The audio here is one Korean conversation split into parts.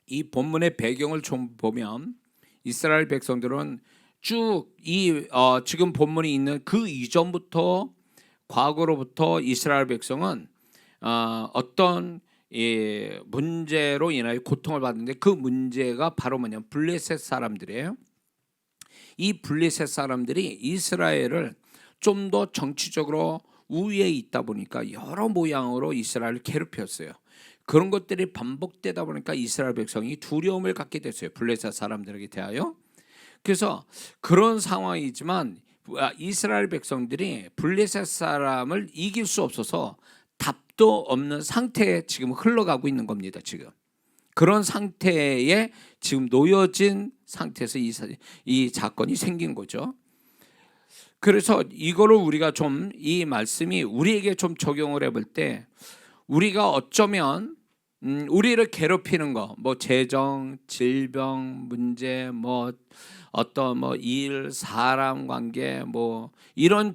이 본문의 배경을 좀 보면 이스라엘 백성들은 쭉 지금 본문이 있는 그 이전부터 과거로부터 이스라엘 백성은 어떤 문제로 인하여 고통을 받는데 그 문제가 바로 뭐냐면 블레셋 사람들이에요. 이 블레셋 사람들이 이스라엘을 좀 더 정치적으로 우위에 있다 보니까 여러 모양으로 이스라엘을 괴롭혔어요. 그런 것들이 반복되다 보니까 이스라엘 백성이 두려움을 갖게 됐어요. 블레셋 사람들에게 대하여. 그래서 그런 상황이지만 이스라엘 백성들이 블레셋 사람을 이길 수 없어서 답도 없는 상태에 지금 흘러가고 있는 겁니다. 지금 그런 상태에 지금 놓여진 상태에서 이 사건이 생긴 거죠. 그래서 이거를 우리가 좀 이 말씀이 우리에게 좀 적용을 해볼 때 우리가 어쩌면 우리를 괴롭히는 거, 뭐 재정, 질병 문제, 뭐 어떤 뭐 일, 사람 관계, 뭐 이런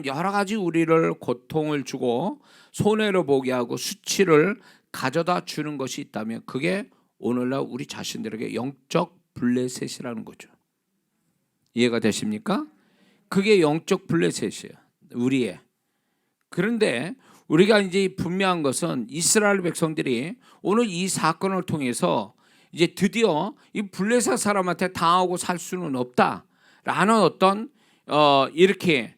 여러 가지 우리를 고통을 주고 손해를 보게 하고 수치를 가져다 주는 것이 있다면 그게 오늘날 우리 자신들에게 영적 블레셋이라는 거죠. 이해가 되십니까? 그게 영적 블레셋이에요. 우리의. 그런데 우리가 이제 분명한 것은 이스라엘 백성들이 오늘 이 사건을 통해서 이제 드디어 이 블레셋 사람한테 당하고 살 수는 없다라는 어떤 이렇게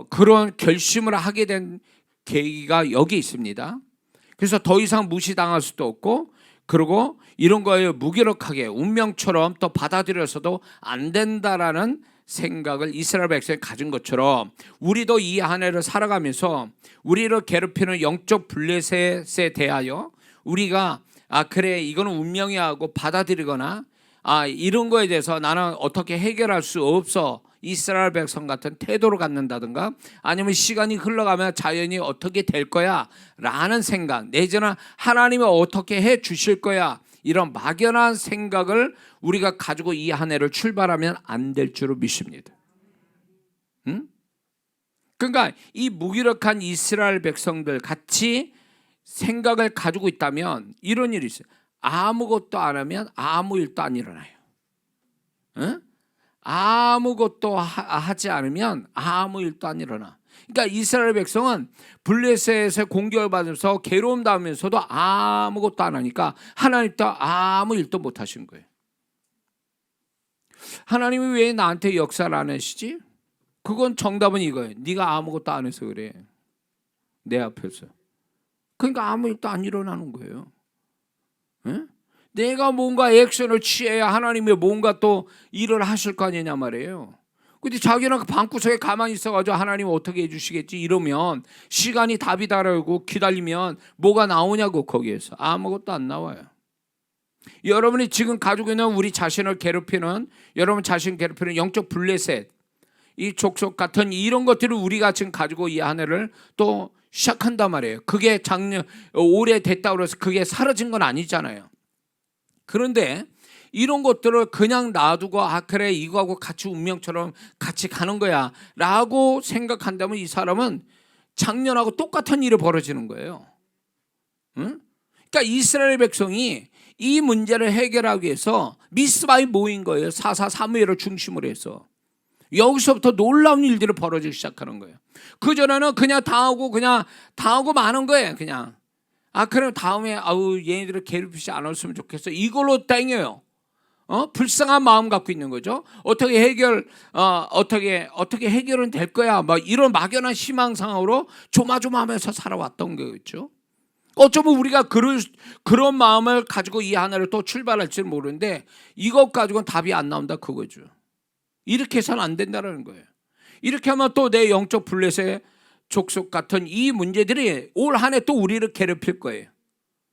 그런 결심을 하게 된 계기가 여기 있습니다. 그래서 더 이상 무시당할 수도 없고 그리고 이런 거에 무기력하게 운명처럼 또 받아들여서도 안 된다라는 생각을 이스라엘 백성이 가진 것처럼 우리도 이 한 해를 살아가면서 우리를 괴롭히는 영적 블레셋에 대하여 우리가 그래 이거는 운명이야 하고 받아들이거나 이런 거에 대해서 나는 어떻게 해결할 수 없어 이스라엘 백성 같은 태도를 갖는다든가 아니면 시간이 흘러가면 자연이 어떻게 될 거야 라는 생각 내지는 하나님이 어떻게 해 주실 거야 이런 막연한 생각을 우리가 가지고 이 한 해를 출발하면 안 될 줄로 믿습니다. 그러니까 이 무기력한 이스라엘 백성들 같이 생각을 가지고 있다면 이런 일이 있어요. 아무것도 안 하면 아무 일도 안 일어나요. 아무것도 하지 않으면 아무 일도 안 일어나. 그러니까 이스라엘 백성은 블레셋의 공격을 받으면서 괴로움 당하면서도 아무것도 안 하니까 하나님도 아무 일도 못 하신 거예요. 하나님이 왜 나한테 역사를 안 하시지? 그건 정답은 이거예요. 네가 아무것도 안 해서 그래. 내 앞에서. 그러니까 아무 일도 안 일어나는 거예요. 에? 내가 뭔가 액션을 취해야 하나님이 뭔가 또 일을 하실 거 아니냐 말이에요. 근데 자기는 방구석에 가만히 있어가지고 하나님 어떻게 해주시겠지 이러면 시간이 답이다라고 기다리면 뭐가 나오냐고 거기에서 아무것도 안 나와요. 여러분이 지금 가지고 있는 우리 자신을 괴롭히는 여러분 자신 괴롭히는 영적 블레셋 이 족속 같은 이런 것들을 우리가 지금 가지고 이 한 해를 또 시작한단 말이에요. 그게 작년 오래 됐다고 해서 그게 사라진 건 아니잖아요. 그런데 이런 것들을 그냥 놔두고 그래 이거하고 같이 운명처럼 같이 가는 거야 라고 생각한다면 이 사람은 작년하고 똑같은 일이 벌어지는 거예요. 그러니까 이스라엘 백성이 이 문제를 해결하기 위해서 미스바에 모인 거예요. 사사 사무엘을 중심으로 해서. 여기서부터 놀라운 일들이 벌어지기 시작하는 거예요. 그전에는 그냥 당하고 마는 거예요. 그냥 그럼 다음에 얘네들을 괴롭히지 않았으면 좋겠어 이걸로 땡겨요. 불쌍한 마음 갖고 있는 거죠. 어떻게 해결은 될 거야 막 이런 막연한 희망상으로 조마조마하면서 살아왔던 거겠죠. 어쩌면 우리가 그런 마음을 가지고 이 하나를 또 출발할지는 모르는데 이것 가지고는 답이 안 나온다 그거죠. 이렇게 해서는 안 된다는 거예요. 이렇게 하면 또 내 영적 블레셋의 족속 같은 이 문제들이 올 한 해 또 우리를 괴롭힐 거예요.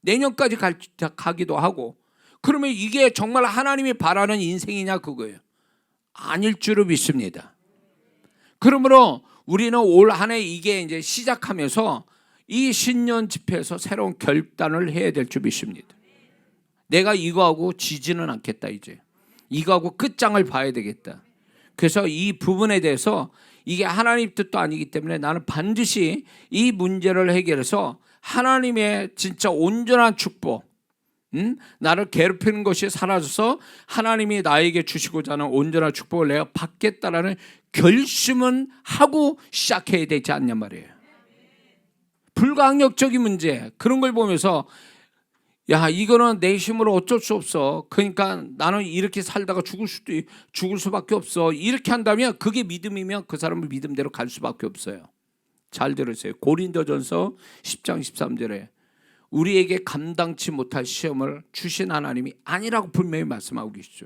내년까지 가기도 하고 그러면 이게 정말 하나님이 바라는 인생이냐 그거예요. 아닐 줄로 믿습니다. 그러므로 우리는 올 한 해 이게 이제 시작하면서 이 신년 집회에서 새로운 결단을 해야 될 줄 믿습니다. 내가 이거하고 지지는 않겠다 이제. 이거하고 끝장을 봐야 되겠다. 그래서 이 부분에 대해서 이게 하나님 뜻도 아니기 때문에 나는 반드시 이 문제를 해결해서 하나님의 진짜 온전한 축복 나를 괴롭히는 것이 사라져서 하나님이 나에게 주시고자 하는 온전한 축복을 내가 받겠다라는 결심은 하고 시작해야 되지 않냐 말이에요. 불가항력적인 문제, 그런 걸 보면서 야, 이거는 내 힘으로 어쩔 수 없어. 그러니까 나는 이렇게 살다가 죽을 수밖에 없어. 이렇게 한다면 그게 믿음이면 그 사람은 믿음대로 갈 수밖에 없어요. 잘 들으세요. 고린도전서 10장 13절에 우리에게 감당치 못할 시험을 주신 하나님이 아니라고 분명히 말씀하고 계시죠.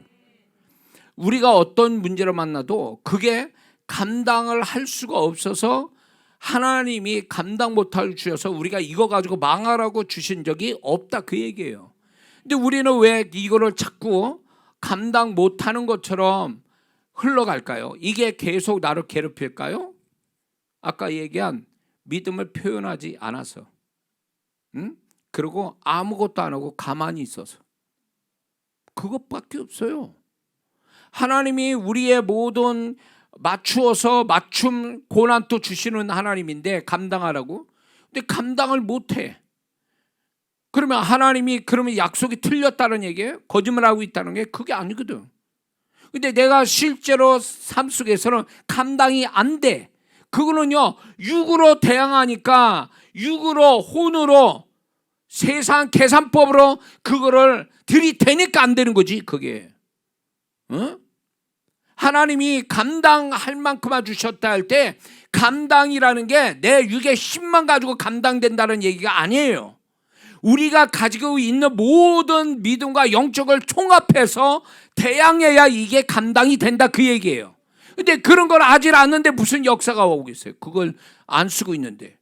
우리가 어떤 문제를 만나도 그게 감당을 할 수가 없어서 하나님이 감당 못할 주셔서 우리가 이거 가지고 망하라고 주신 적이 없다, 그 얘기예요. 근데 우리는 왜 이거를 자꾸 감당 못하는 것처럼 흘러갈까요? 이게 계속 나를 괴롭힐까요? 아까 얘기한 믿음을 표현하지 않아서, 그리고 아무것도 안 하고 가만히 있어서, 그것밖에 없어요. 하나님이 우리의 모든 맞추어서 맞춤 고난도 주시는 하나님인데 감당하라고. 근데 감당을 못해. 그러면 하나님이 그러면 약속이 틀렸다는 얘기예요? 거짓말하고 있다는 게 그게 아니거든. 근데 내가 실제로 삶 속에서는 감당이 안 돼. 그거는요, 육으로 대항하니까 육으로 혼으로 세상 계산법으로 그거를 들이대니까 안 되는 거지, 그게. 어? 하나님이 감당할 만큼만 주셨다 할 때 감당이라는 게 내 육의 힘만 가지고 감당된다는 얘기가 아니에요. 우리가 가지고 있는 모든 믿음과 영적을 총합해서 대항해야 이게 감당이 된다, 그 얘기예요. 근데 그런 걸 아직 않는데 무슨 역사가 오겠어요? 그걸 안 쓰고 있는데.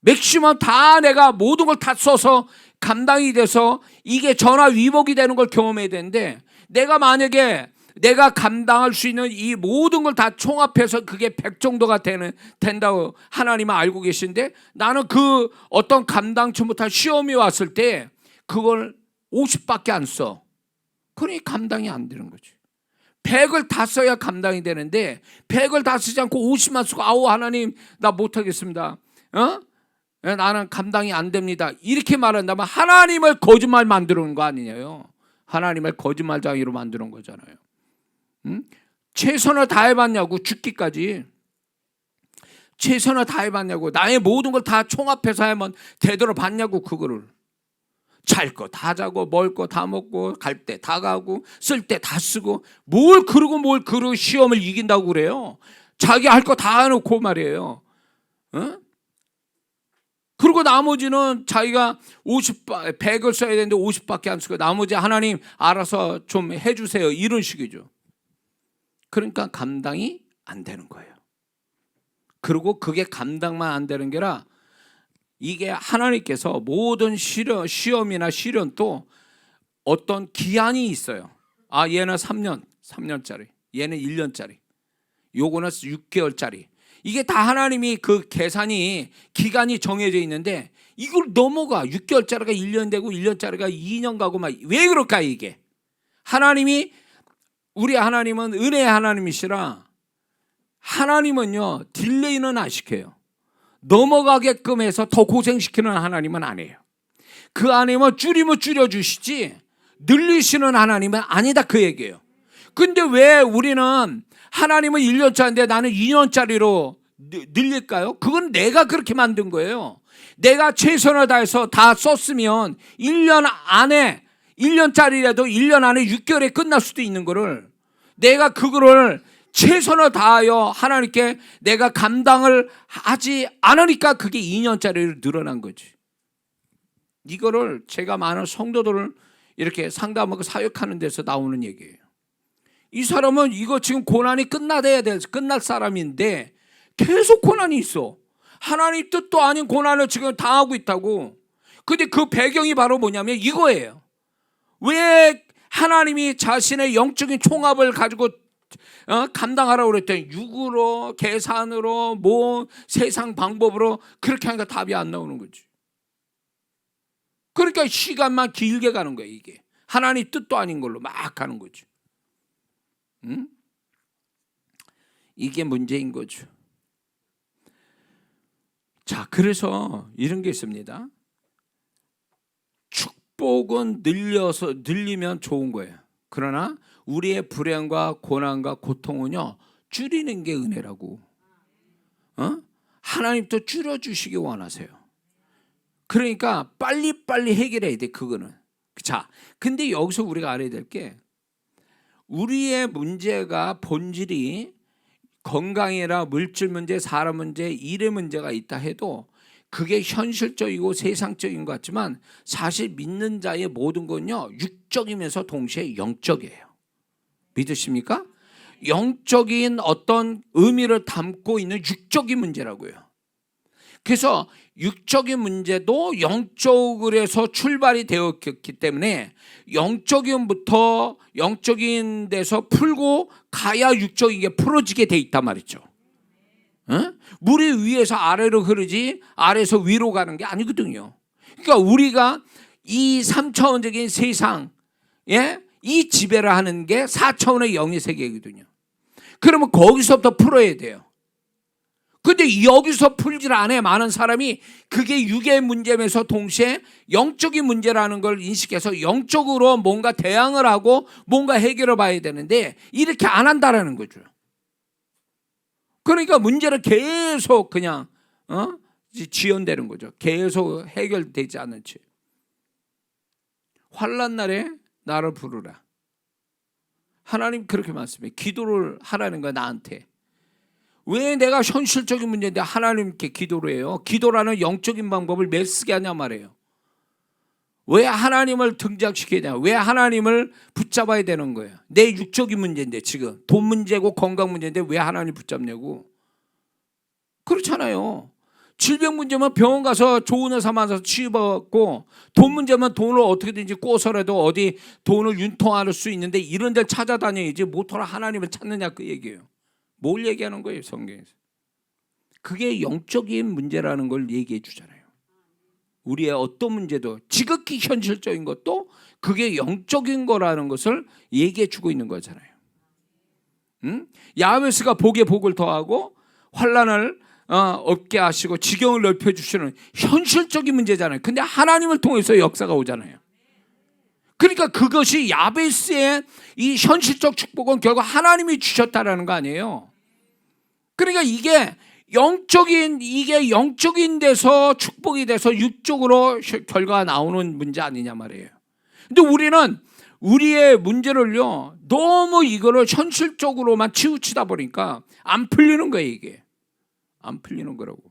맥시멈 다 내가 모든 걸 다 써서 감당이 돼서 이게 전화위복이 되는 걸 경험해야 되는데, 내가 만약에 내가 감당할 수 있는 이 모든 걸 다 총합해서 그게 100 정도가 된다고 하나님은 알고 계신데, 나는 그 어떤 감당치 못할 시험이 왔을 때 그걸 50밖에 안 써. 그러니 감당이 안 되는 거지. 100을 다 써야 감당이 되는데 100을 다 쓰지 않고 50만 쓰고 아우 하나님 나 못하겠습니다. 나는 감당이 안 됩니다. 이렇게 말한다면 하나님을 거짓말 만드는 거 아니냐요. 하나님을 거짓말장이로 만드는 거잖아요. 최선을 다해봤냐고, 죽기까지 최선을 다해봤냐고, 나의 모든 걸 다 총합해서 하면 되돌아봤냐고. 그거를 잘 거 다 자고 먹을 거 다 먹고 갈 때 다 가고 쓸 때 다 쓰고 뭘 그러고 시험을 이긴다고 그래요. 자기 할 거 다 해놓고 말이에요. 그리고 나머지는 자기가 100을 써야 되는데 50밖에 안 쓰고 나머지 하나님 알아서 좀 해주세요, 이런 식이죠. 그러니까 감당이 안 되는 거예요. 그리고 그게 감당만 안 되는 게 아니라 이게 하나님께서 모든 시험이나 시련도 어떤 기한이 있어요. 아, 얘는 3년짜리, 얘는 1년짜리, 요거는 6개월짜리. 이게 다 하나님이 그 계산이 기간이 정해져 있는데 이걸 넘어가 6개월짜리가 1년 되고 1년짜리가 2년 가고 막 왜 그럴까 이게? 우리 하나님은 은혜의 하나님이시라 하나님은요 딜레이는 안 시켜요. 넘어가게끔 해서 더 고생시키는 하나님은 아니에요. 그 하나님은 줄이면 줄여주시지 늘리시는 하나님은 아니다, 그 얘기예요. 근데 왜 우리는 하나님은 1년짜리인데 나는 2년짜리로 늘릴까요? 그건 내가 그렇게 만든 거예요. 내가 최선을 다해서 다 썼으면 1년 안에 1년짜리라도 1년 안에 6개월에 끝날 수도 있는 거를 내가 그거를 최선을 다하여 하나님께 내가 감당을 하지 않으니까 그게 2년짜리로 늘어난 거지. 이거를 제가 많은 성도들을 이렇게 상담하고 사역하는 데서 나오는 얘기예요. 이 사람은 이거 지금 고난이 끝날 사람인데 계속 고난이 있어. 하나님 뜻도 아닌 고난을 지금 당하고 있다고. 근데 그 배경이 바로 뭐냐면 이거예요. 왜 하나님이 자신의 영적인 총합을 가지고 감당하라고 그랬더니 육으로 계산으로 뭐 세상 방법으로 그렇게 하니까 답이 안 나오는 거지. 그러니까 시간만 길게 가는 거예요. 이게 하나님 뜻도 아닌 걸로 막 가는 거죠. 이게 문제인 거죠. 자, 그래서 이런 게 있습니다. 축복은 늘리면 좋은 거예요. 그러나 우리의 불행과 고난과 고통은요 줄이는 게 은혜라고. 하나님도 줄여주시기 원하세요. 그러니까 빨리빨리 해결해야 돼 그거는. 자, 근데 여기서 우리가 알아야 될 게 우리의 문제가 본질이 건강이나 물질 문제, 사람 문제, 일의 문제가 있다 해도 그게 현실적이고 세상적인 것 같지만 사실 믿는 자의 모든 건요 육적이면서 동시에 영적이에요. 믿으십니까? 영적인 어떤 의미를 담고 있는 육적인 문제라고요. 그래서 육적인 문제도 영적으로서 출발이 되었기 때문에 영적인 데서 풀고 가야 육적인 게 풀어지게 돼 있단 말이죠. 물이 위에서 아래로 흐르지 아래에서 위로 가는 게 아니거든요. 그러니까 우리가 이 3차원적인 세상, 이 지배를 하는 게 4차원의 영의 세계이거든요. 그러면 거기서부터 풀어야 돼요. 근데 여기서 풀질 않아요. 많은 사람이 그게 육의 문제면서 동시에 영적인 문제라는 걸 인식해서 영적으로 뭔가 대항을 하고 뭔가 해결해 봐야 되는데 이렇게 안 한다라는 거죠. 그러니까 문제를 계속 그냥 지연되는 거죠. 계속 해결되지 않는 채. 환난 날에 나를 부르라. 하나님 그렇게 말씀해요. 기도를 하라는 거야 나한테. 왜 내가 현실적인 문제인데 하나님께 기도를 해요? 기도라는 영적인 방법을 매 쓰게 하냐 말이에요. 왜 하나님을 등장시켜야 되냐? 왜 하나님을 붙잡아야 되는 거예요? 내 육적인 문제인데 지금 돈 문제고 건강 문제인데 왜 하나님 붙잡냐고. 그렇잖아요. 질병 문제면 병원 가서 좋은 의사 만나서 치료받고 돈 문제면 돈을 어떻게든지 꼬서라도 어디 돈을 융통할 수 있는데 이런 데를 찾아다녀야지 모토로 하나님을 찾느냐 그 얘기예요. 뭘 얘기하는 거예요 성경에서. 그게 영적인 문제라는 걸 얘기해 주잖아요. 우리의 어떤 문제도 지극히 현실적인 것도 그게 영적인 거라는 것을 얘기해 주고 있는 거잖아요. 야베스가 복에 복을 더하고 환난을 없게 하시고 지경을 넓혀주시는 현실적인 문제잖아요. 근데 하나님을 통해서 역사가 오잖아요. 그러니까 그것이 야베스의 이 현실적 축복은 결국 하나님이 주셨다라는 거 아니에요. 그러니까 이게 영적인 데서 축복이 돼서 육적으로 결과가 나오는 문제 아니냐 말이에요. 근데 우리는 우리의 문제를요 너무 이거를 현실적으로만 치우치다 보니까 안 풀리는 거예요. 이게 안 풀리는 거라고.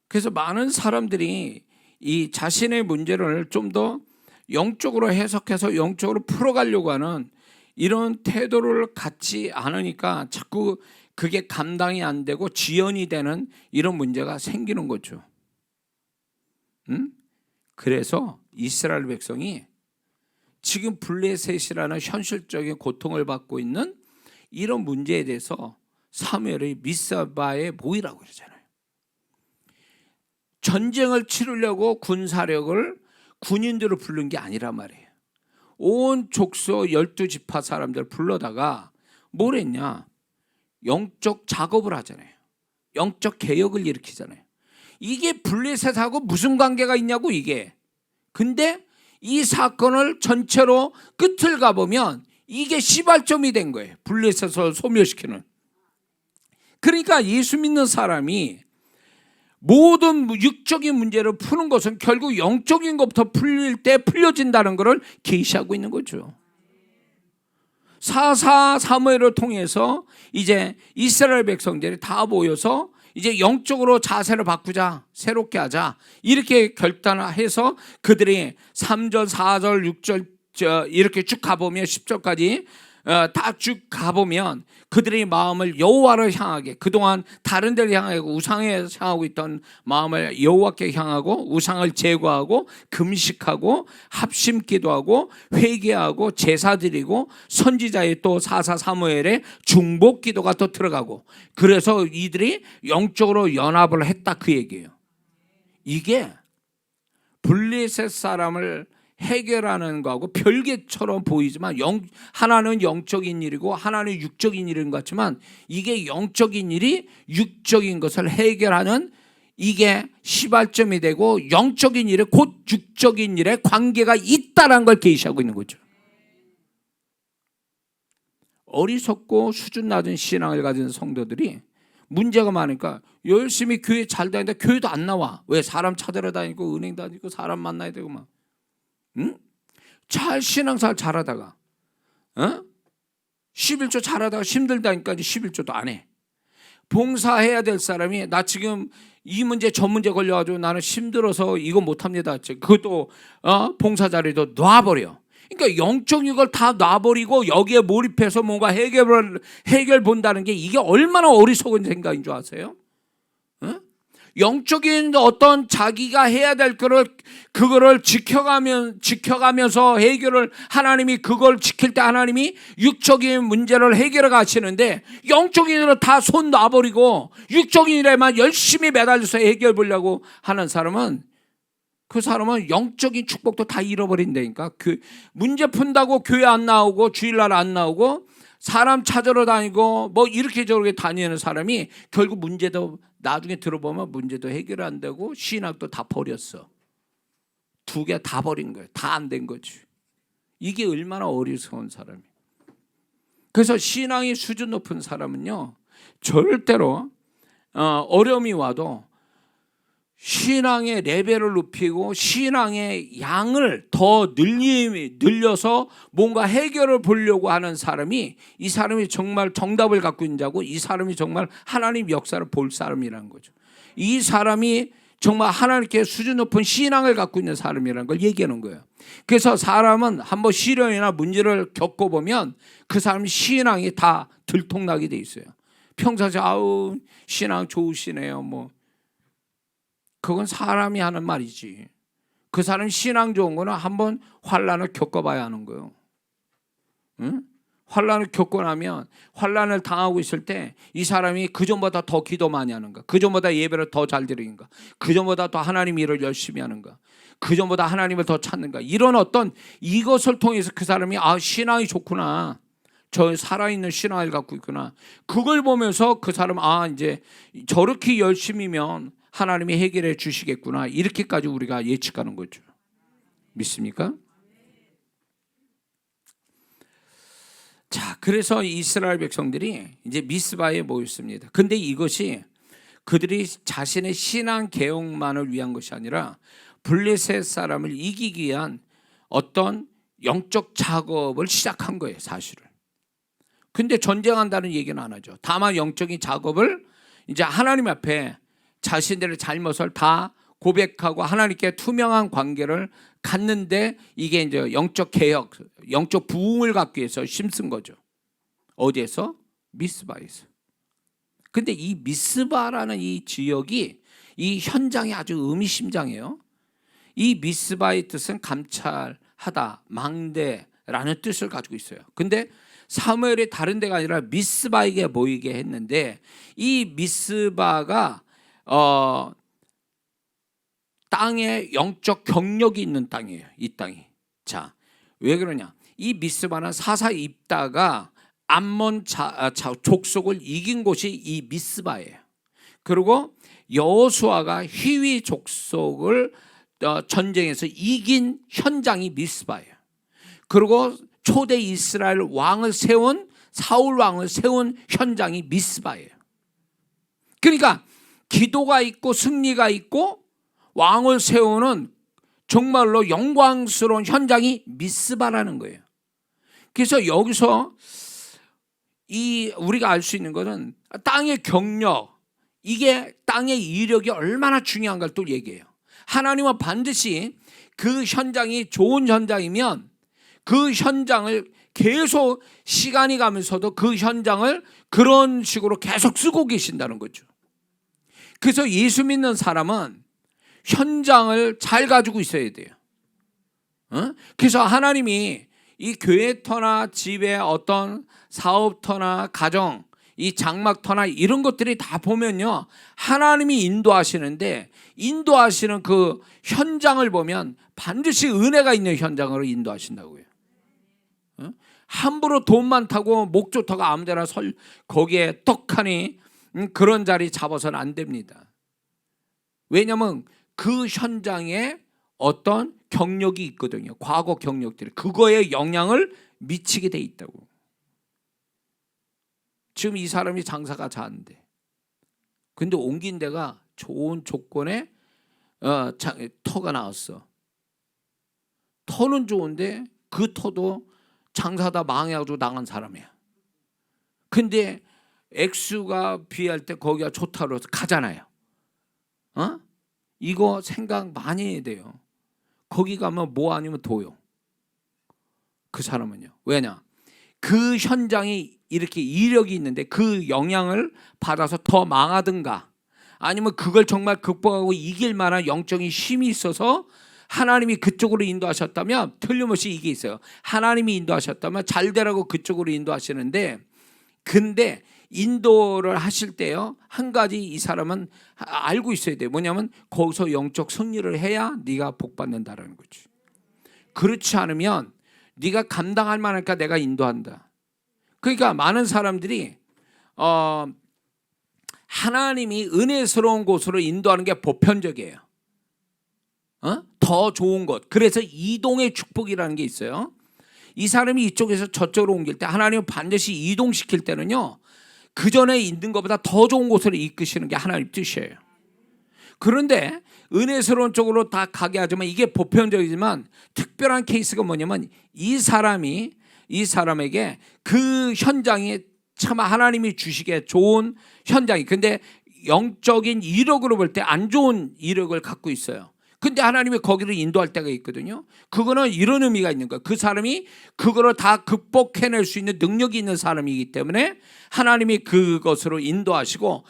그래서 많은 사람들이 이 자신의 문제를 좀 더 영적으로 해석해서 영적으로 풀어가려고 하는 이런 태도를 갖지 않으니까 자꾸 그게 감당이 안 되고 지연이 되는 이런 문제가 생기는 거죠. 그래서 이스라엘 백성이 지금 블레셋이라는 현실적인 고통을 받고 있는 이런 문제에 대해서 사무엘이 미스바에 모이라고 그러잖아요. 전쟁을 치르려고 군인들을 부른 게 아니란 말이에요. 온 족속 12지파 사람들 불러다가 뭘 했냐? 영적 작업을 하잖아요. 영적 개혁을 일으키잖아요. 이게 블레셋하고 무슨 관계가 있냐고 이게. 근데 이 사건을 전체로 끝을 가보면 이게 시발점이 된 거예요. 블레셋을 소멸시키는. 그러니까 예수 믿는 사람이 모든 육적인 문제를 푸는 것은 결국 영적인 것부터 풀릴 때 풀려진다는 것을 계시하고 있는 거죠. 4.4 사무엘을 통해서 이제 이스라엘 백성들이 다 모여서 이제 영적으로 자세를 바꾸자, 새롭게 하자 이렇게 결단해서 그들이 3절, 4절, 6절 이렇게 쭉 가보면 10절까지 다 쭉 가보면 그들의 마음을 여호와를 향하게, 그동안 다른 데를 향하고 우상에 향하고 있던 마음을 여호와께 향하고 우상을 제거하고 금식하고 합심 기도하고 회개하고 제사 드리고 선지자의 또 4.4 사무엘의 중복 기도가 또 들어가고, 그래서 이들이 영적으로 연합을 했다 그 얘기예요. 이게 블레셋 사람을 해결하는 거하고 별개처럼 보이지만 하나는 영적인 일이고 하나는 육적인 일인 것 같지만 이게 영적인 일이 육적인 것을 해결하는 이게 시발점이 되고 영적인 일에 곧 육적인 일에 관계가 있다는 걸 계시하고 있는 거죠. 어리석고 수준 낮은 신앙을 가진 성도들이 문제가 많으니까 열심히 교회 잘 다니는데 교회도 안 나와. 왜? 사람 찾으러 다니고 은행 다니고 사람 만나야 되고 막. 응? 잘 신앙생활 잘하다가 11조 잘하다가 힘들다니까 11조도 안 해. 봉사해야 될 사람이 나 지금 이 문제 저 문제 걸려가지고 나는 힘들어서 이거 못합니다. 그것도 봉사 자리도 놔버려. 그러니까 영적인 걸 다 놔버리고 여기에 몰입해서 뭔가 해결 본다는 게 이게 얼마나 어리석은 생각인 줄 아세요? 영적인 어떤 자기가 해야 될 그거를 지켜가면서 해결을 하나님이 그걸 지킬 때 하나님이 육적인 문제를 해결해 가시는데 영적인 일을 다 손 놔버리고 육적인 일에만 열심히 매달려서 해결 보려고 하는 사람은 그 사람은 영적인 축복도 다 잃어버린다니까. 문제 푼다고 교회 안 나오고 주일날 안 나오고 사람 찾으러 다니고 뭐 이렇게 저렇게 다니는 사람이 결국 문제도 나중에 들어보면 문제도 해결 안 되고 신학도 다 버렸어. 두 개 다 버린 거예요. 다 안 된 거지. 이게 얼마나 어리석은 사람이에요. 그래서 신앙이 수준 높은 사람은요 절대로 어려움이 와도 신앙의 레벨을 높이고 신앙의 양을 더 늘려서 뭔가 해결을 보려고 하는 사람이 이 사람이 정말 정답을 갖고 있는 자고 이 사람이 정말 하나님 역사를 볼 사람이라는 거죠. 이 사람이 정말 하나님께 수준 높은 신앙을 갖고 있는 사람이라는 걸 얘기하는 거예요. 그래서 사람은 한번 시련이나 문제를 겪어보면 그 사람 신앙이 다 들통나게 돼 있어요. 평상시에 아우 신앙 좋으시네요 뭐 그건 사람이 하는 말이지. 그 사람이 신앙 좋은 거는 한번 환난을 겪어봐야 하는 거예요. 응? 환난을 겪고 나면 환난을 당하고 있을 때 이 사람이 그전보다 더 기도 많이 하는가, 그전보다 예배를 더 잘 드리는가, 그전보다 더 하나님 일을 열심히 하는가, 그전보다 하나님을 더 찾는가, 이런 어떤 이것을 통해서 그 사람이 신앙이 좋구나, 저 살아있는 신앙을 갖고 있구나, 그걸 보면서 그 사람 이제 저렇게 열심히면 하나님이 해결해 주시겠구나, 이렇게까지 우리가 예측하는 거죠. 믿습니까? 자, 그래서 이스라엘 백성들이 이제 미스바에 모였습니다. 근데 이것이 그들이 자신의 신앙 개혁만을 위한 것이 아니라 블레셋 사람을 이기기 위한 어떤 영적 작업을 시작한 거예요, 사실은. 근데 전쟁한다는 얘기는 안 하죠. 다만 영적인 작업을 이제 하나님 앞에 자신들의 잘못을 다 고백하고 하나님께 투명한 관계를 갖는데 이게 이제 영적 개혁, 영적 부흥을 갖기 위해서 힘쓴 거죠. 어디에서? 미스바에서. 근데 이 미스바라는 이 지역이 이 현장이 아주 의미심장해요. 이 미스바의 뜻은 감찰하다, 망대라는 뜻을 가지고 있어요. 근데 사무엘이 다른 데가 아니라 미스바에게 모이게 했는데 이 미스바가 땅에 영적 경력이 있는 땅이에요. 이 땅이. 자, 왜 그러냐? 이 미스바는 사사 입다가 암몬 족속을 이긴 곳이 이 미스바예요. 그리고 여호수아가 히위 족속을 전쟁에서 이긴 현장이 미스바예요. 그리고 초대 이스라엘 왕을 세운 사울 왕을 세운 현장이 미스바예요. 그러니까 기도가 있고 승리가 있고 왕을 세우는 정말로 영광스러운 현장이 미스바라는 거예요. 그래서 여기서 우리가 알 수 있는 것은 땅의 경력, 이게 땅의 이력이 얼마나 중요한가를 또 얘기해요. 하나님은 반드시 그 현장이 좋은 현장이면 그 현장을 계속 시간이 가면서도 그 현장을 그런 식으로 계속 쓰고 계신다는 거죠. 그래서 예수 믿는 사람은 현장을 잘 가지고 있어야 돼요. 그래서 하나님이 이 교회터나 집에 어떤 사업터나 가정, 이 장막터나 이런 것들이 다 보면요, 하나님이 인도하시는데 인도하시는 그 현장을 보면 반드시 은혜가 있는 현장으로 인도하신다고요. 함부로 돈 많다고 목 좋다고 아무데나 거기에 떡하니 그런 자리 잡아서는 안 됩니다. 왜냐하면 그 현장에 어떤 경력이 있거든요. 과거 경력들이 그거에 영향을 미치게 돼 있다고. 지금 이 사람이 장사가 잘하는데 근데 옮긴 데가 좋은 조건에 터가 나왔어. 터는 좋은데 그 터도 장사다 망해가지고 나간 사람이야. 근데 X가 B할 때 거기가 좋다고 해서 가잖아요. 이거 생각 많이 해야 돼요. 거기 가면 뭐 아니면 도요. 그 사람은요. 왜냐? 그 현장이 이렇게 이력이 있는데 그 영향을 받아서 더 망하든가 아니면 그걸 정말 극복하고 이길 만한 영적인 힘이 있어서 하나님이 그쪽으로 인도하셨다면 틀림없이 이게 있어요. 하나님이 인도하셨다면 잘 되라고 그쪽으로 인도하시는데 근데 인도를 하실 때요 한 가지 이 사람은 알고 있어야 돼요. 뭐냐면 거기서 영적 승리를 해야 네가 복받는다라는 거지. 그렇지 않으면 네가 감당할 만하니까 내가 인도한다. 그러니까 많은 사람들이 하나님이 은혜스러운 곳으로 인도하는 게 보편적이에요. 더 좋은 곳. 그래서 이동의 축복이라는 게 있어요. 이 사람이 이쪽에서 저쪽으로 옮길 때 하나님은 반드시 이동시킬 때는요 그 전에 있는 것보다 더 좋은 곳으로 이끄시는 게 하나님 뜻이에요. 그런데 은혜스러운 쪽으로 다 가게 하지만 이게 보편적이지만 특별한 케이스가 뭐냐면 이 사람에게 그 현장이 참 하나님이 주시기에 좋은 현장이 근데 영적인 이력으로 볼 때 안 좋은 이력을 갖고 있어요. 근데 하나님이 거기를 인도할 때가 있거든요. 그거는 이런 의미가 있는 거예요. 그 사람이 그거를 다 극복해낼 수 있는 능력이 있는 사람이기 때문에 하나님이 그것으로 인도하시고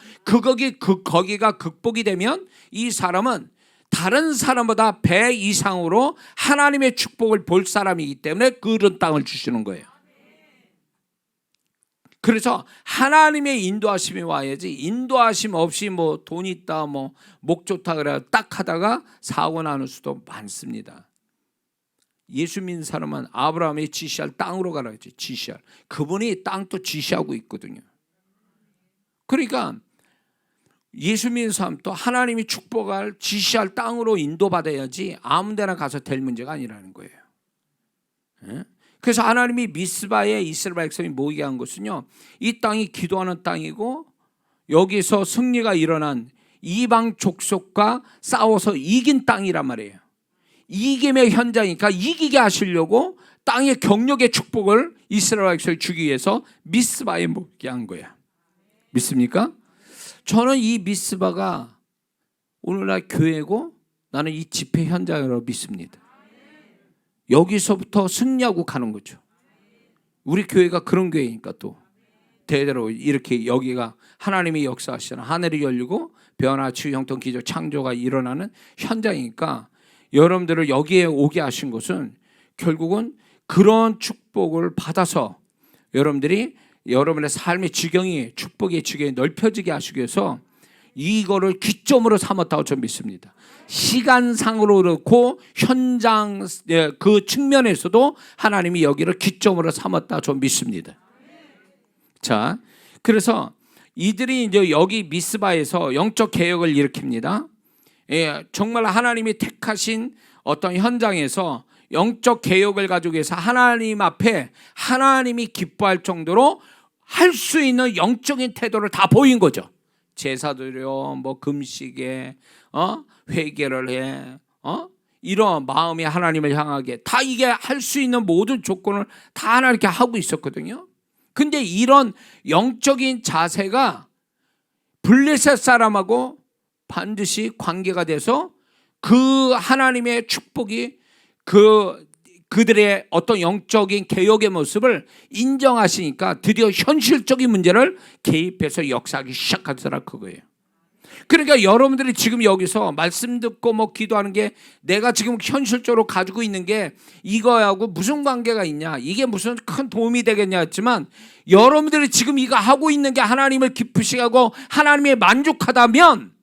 거기가 극복이 되면 이 사람은 다른 사람보다 배 이상으로 하나님의 축복을 볼 사람이기 때문에 그런 땅을 주시는 거예요. 그래서 하나님의 인도하심이 와야지 인도하심 없이 뭐 돈 있다 뭐 목 좋다 그래 딱 하다가 사고 나는 수도 많습니다. 예수 믿는 사람은 아브라함이 지시할 땅으로 가라 했지. 지시할 그분이 땅도 지시하고 있거든요. 그러니까 예수 믿는 사람도 하나님이 축복할 지시할 땅으로 인도받아야지 아무 데나 가서 될 문제가 아니라는 거예요. 그래서 하나님이 미스바에 이스라엘 백성이 모이게 한 것은요 이 땅이 기도하는 땅이고 여기서 승리가 일어난 이방 족속과 싸워서 이긴 땅이란 말이에요. 이김의 현장이니까 이기게 하시려고 땅의 경력의 축복을 이스라엘 백성에 주기 위해서 미스바에 모이게 한 거야. 믿습니까? 저는 이 미스바가 오늘날 교회고 나는 이 집회 현장이라고 믿습니다. 여기서부터 승리하고 가는 거죠. 우리 교회가 그런 교회니까 또 대대로 이렇게 여기가 하나님이 역사하시는 하늘이 열리고 변화, 치유, 형통, 기적, 창조가 일어나는 현장이니까 여러분들을 여기에 오게 하신 것은 결국은 그런 축복을 받아서 여러분들이 여러분의 삶의 지경이 축복의 지경이 넓혀지게 하시기 위해서 이거를 기점으로 삼았다고 저는 믿습니다. 시간상으로 그렇고 현장 그 측면에서도 하나님이 여기를 기점으로 삼았다 저는 믿습니다. 자, 그래서 이들이 이제 여기 미스바에서 영적 개혁을 일으킵니다. 정말 하나님이 택하신 어떤 현장에서 영적 개혁을 가지고 해서 하나님 앞에 하나님이 기뻐할 정도로 할 수 있는 영적인 태도를 다 보인 거죠. 제사 드려 뭐 금식에 회개를 해 이런 마음이 하나님을 향하게 다 이게 할 수 있는 모든 조건을 다 하나님께 하고 있었거든요. 근데 이런 영적인 자세가 블레셋 사람하고 반드시 관계가 돼서 그 하나님의 축복이 그들의 어떤 영적인 개혁의 모습을 인정하시니까 드디어 현실적인 문제를 개입해서 역사하기 시작하더라 그거예요. 그러니까 여러분들이 지금 여기서 말씀 듣고 뭐 기도하는 게 내가 지금 현실적으로 가지고 있는 게 이거하고 무슨 관계가 있냐, 이게 무슨 큰 도움이 되겠냐 했지만 여러분들이 지금 이거 하고 있는 게 하나님을 기쁘시게 하고 하나님이 만족하다면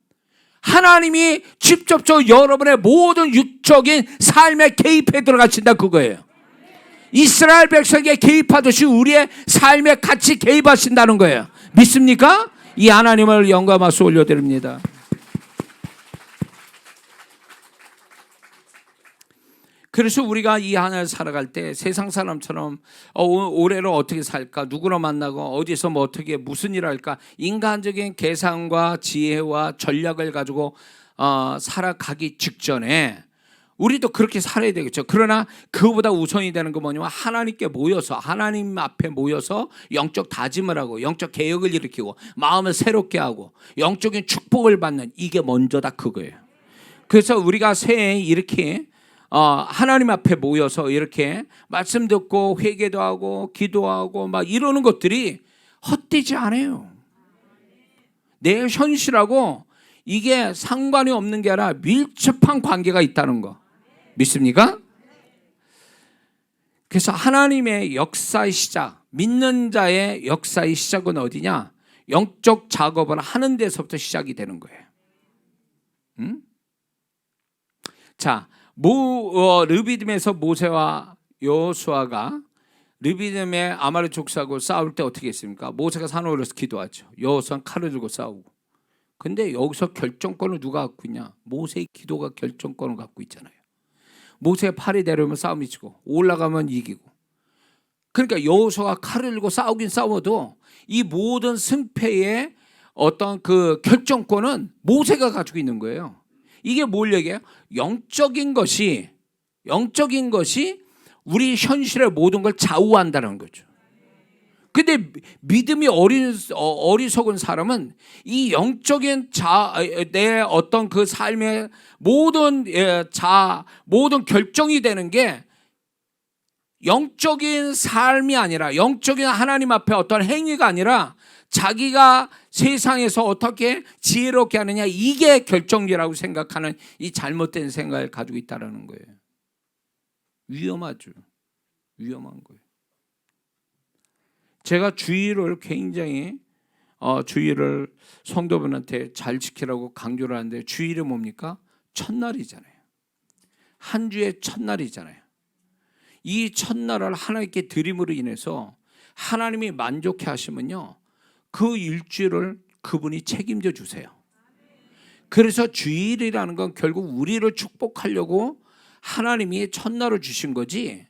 하나님이 직접적으로 여러분의 모든 육적인 삶에 개입해 들어가신다 그거예요. 이스라엘 백성에게 개입하듯이 우리의 삶에 같이 개입하신다는 거예요. 믿습니까? 이 하나님을 영광 박수 올려드립니다. 그래서 우리가 이 하늘 살아갈 때 세상 사람처럼 올해를 어떻게 살까, 누구를 만나고 어디서 뭐 어떻게 무슨 일을 할까, 인간적인 계산과 지혜와 전략을 가지고 살아가기 직전에 우리도 그렇게 살아야 되겠죠. 그러나 그보다 우선이 되는 건 뭐냐면 하나님께 모여서, 하나님 앞에 모여서 영적 다짐을 하고 영적 개혁을 일으키고 마음을 새롭게 하고 영적인 축복을 받는, 이게 먼저다, 그거예요. 그래서 우리가 새해에 이렇게 하나님 앞에 모여서 이렇게 말씀 듣고 회개도 하고 기도하고 막 이러는 것들이 헛되지 않아요. 내 현실하고 이게 상관이 없는 게 아니라 밀접한 관계가 있다는 거 믿습니까? 그래서 하나님의 역사의 시작, 믿는 자의 역사의 시작은 어디냐? 영적 작업을 하는 데서부터 시작이 되는 거예요. 자, 르비딤에서 모세와 여호수아가 르비딤의 아말렉 족속하고 싸울 때 어떻게 했습니까? 모세가 산에 올라서 기도하죠. 여호수아는 칼을 들고 싸우고. 근데 여기서 결정권을 누가 갖고 있냐? 모세의 기도가 결정권을 갖고 있잖아요. 모세의 팔이 내려오면 싸움이 지고 올라가면 이기고. 그러니까 여호수아가 칼을 들고 싸우긴 싸워도 이 모든 승패의 어떤 그 결정권은 모세가 가지고 있는 거예요. 이게 뭘 얘기해요? 영적인 것이 우리 현실의 모든 걸 좌우한다는 거죠. 근데 믿음이 어리석은 사람은 이 영적인 내 어떤 그 삶의 모든 모든 결정이 되는 게 영적인 삶이 아니라, 영적인 하나님 앞에 어떤 행위가 아니라 자기가 세상에서 어떻게 지혜롭게 하느냐, 이게 결정이라고 생각하는 이 잘못된 생각을 가지고 있다는 거예요. 위험하죠. 위험한 거예요. 제가 주의를 굉장히 주의를 성도분한테 잘 지키라고 강조를 하는데, 주의를 뭡니까? 첫날이잖아요. 한 주의 첫날이잖아요. 이 첫날을 하나님께 드림으로 인해서 하나님이 만족해 하시면요, 그 일주일을 그분이 책임져 주세요. 그래서 주일이라는 건 결국 우리를 축복하려고 하나님이 첫날을 주신 거지,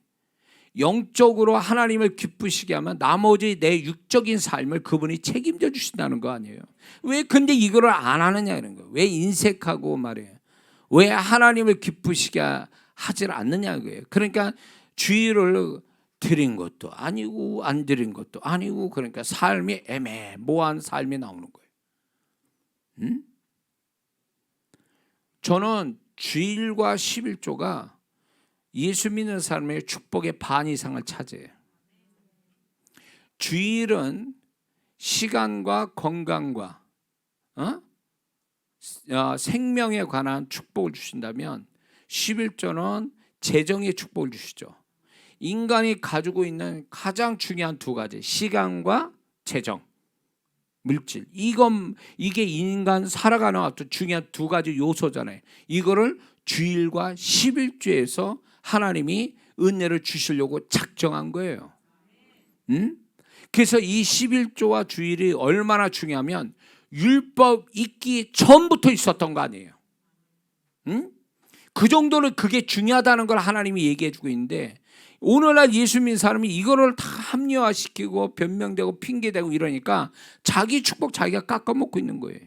영적으로 하나님을 기쁘시게 하면 나머지 내 육적인 삶을 그분이 책임져 주신다는 거 아니에요. 왜 근데 이거를 안 하느냐 이런 거예요. 왜 인색하고 말이에요. 왜 하나님을 기쁘시게 하질 않느냐 이거예요. 그러니까 주일을 드린 것도 아니고 안 드린 것도 아니고, 그러니까 삶이 애매모호한 삶이 나오는 거예요. 저는 주일과 11조가 예수 믿는 사람의 축복의 반 이상을 차지해요. 주일은 시간과 건강과 생명에 관한 축복을 주신다면 11조는 재정의 축복을 주시죠. 인간이 가지고 있는 가장 중요한 두 가지, 시간과 재정, 물질, 이게 인간 살아가는 어떤 중요한 두 가지 요소잖아요. 이거를 주일과 11조에서 하나님이 은혜를 주시려고 작정한 거예요. 그래서 이 11조와 주일이 얼마나 중요하면 율법 있기 전부터 있었던 거 아니에요. 그 정도는 그게 중요하다는 걸 하나님이 얘기해 주고 있는데, 오늘날 예수 믿는 사람이 이거를 다 합리화시키고 변명되고 핑계대고 이러니까 자기 축복 자기가 깎아먹고 있는 거예요.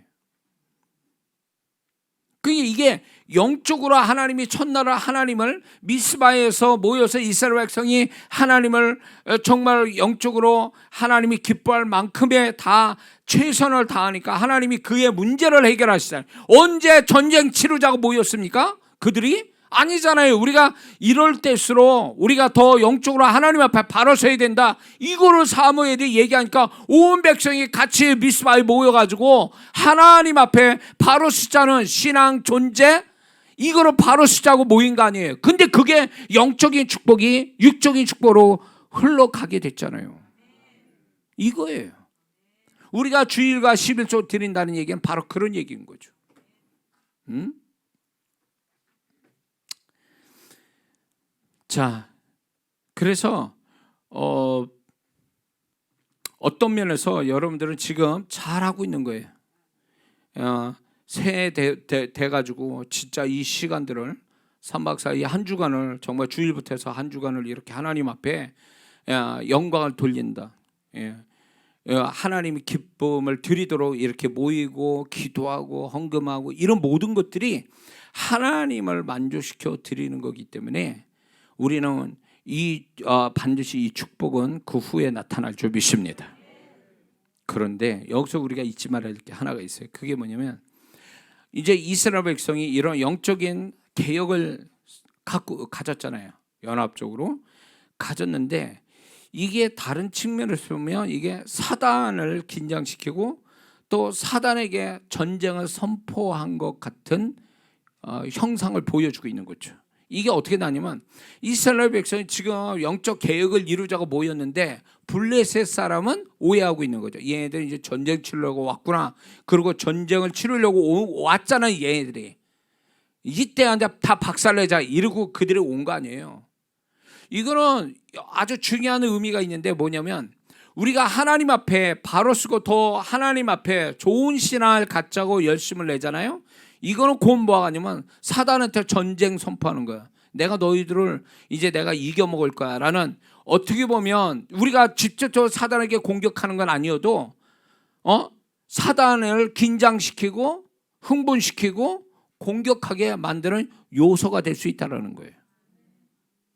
그게 이게 영적으로 하나님이 첫날을 하나님을 미스바에서 모여서 이스라엘 백성이 하나님을 정말 영적으로 하나님이 기뻐할 만큼의 다 최선을 다하니까 하나님이 그의 문제를 해결하시잖아요. 언제 전쟁 치르자고 모였습니까? 그들이? 아니잖아요. 우리가 이럴 때일수록 우리가 더 영적으로 하나님 앞에 바로 서야 된다, 이거를 사무엘이 얘기하니까 온 백성이 같이 미스바에 모여가지고 하나님 앞에 바로 서자는 신앙 존재, 이거를 바로 서자고 모인 거 아니에요. 근데 그게 영적인 축복이 육적인 축복으로 흘러가게 됐잖아요. 이거예요. 우리가 주일과 11조 드린다는 얘기는 바로 그런 얘기인 거죠. 자, 그래서 어떤 면에서 여러분들은 지금 잘하고 있는 거예요. 새해 돼가지고 진짜 이 시간들을 3박 4일 한 주간을 정말 주일부터 해서 한 주간을 이렇게 하나님 앞에 영광을 돌린다. 하나님의 기쁨을 드리도록 이렇게 모이고 기도하고 헌금하고 이런 모든 것들이 하나님을 만족시켜 드리는 거기 때문에 우리는 반드시 이 축복은 그 후에 나타날 줄 믿습니다. 그런데 여기서 우리가 잊지 말아야 될 게 하나가 있어요. 그게 뭐냐면 이제 이스라엘 백성이 이런 영적인 개혁을 가졌잖아요. 연합적으로 가졌는데 이게 다른 측면에서 보면 이게 사단을 긴장시키고 또 사단에게 전쟁을 선포한 것 같은 형상을 보여주고 있는 거죠. 이게 어떻게 나냐면 이스라엘 백성이 지금 영적 개혁을 이루자고 모였는데 블레셋 사람은 오해하고 있는 거죠. 얘네들 이제 전쟁 치르려고 왔구나. 그리고 전쟁을 치르려고 왔잖아요. 얘네들이. 이때 다 박살내자 이러고 그들이 온 거 아니에요. 이거는 아주 중요한 의미가 있는데 뭐냐면 우리가 하나님 앞에 바로 쓰고 더 하나님 앞에 좋은 신앙을 갖자고 열심을 내잖아요. 이거는 곧 뭐가 아니면 사단한테 전쟁 선포하는 거야. 내가 너희들을 이제 내가 이겨먹을 거야 라는, 어떻게 보면 우리가 직접적으로 사단에게 공격하는 건 아니어도 사단을 긴장시키고 흥분시키고 공격하게 만드는 요소가 될 수 있다는 거예요.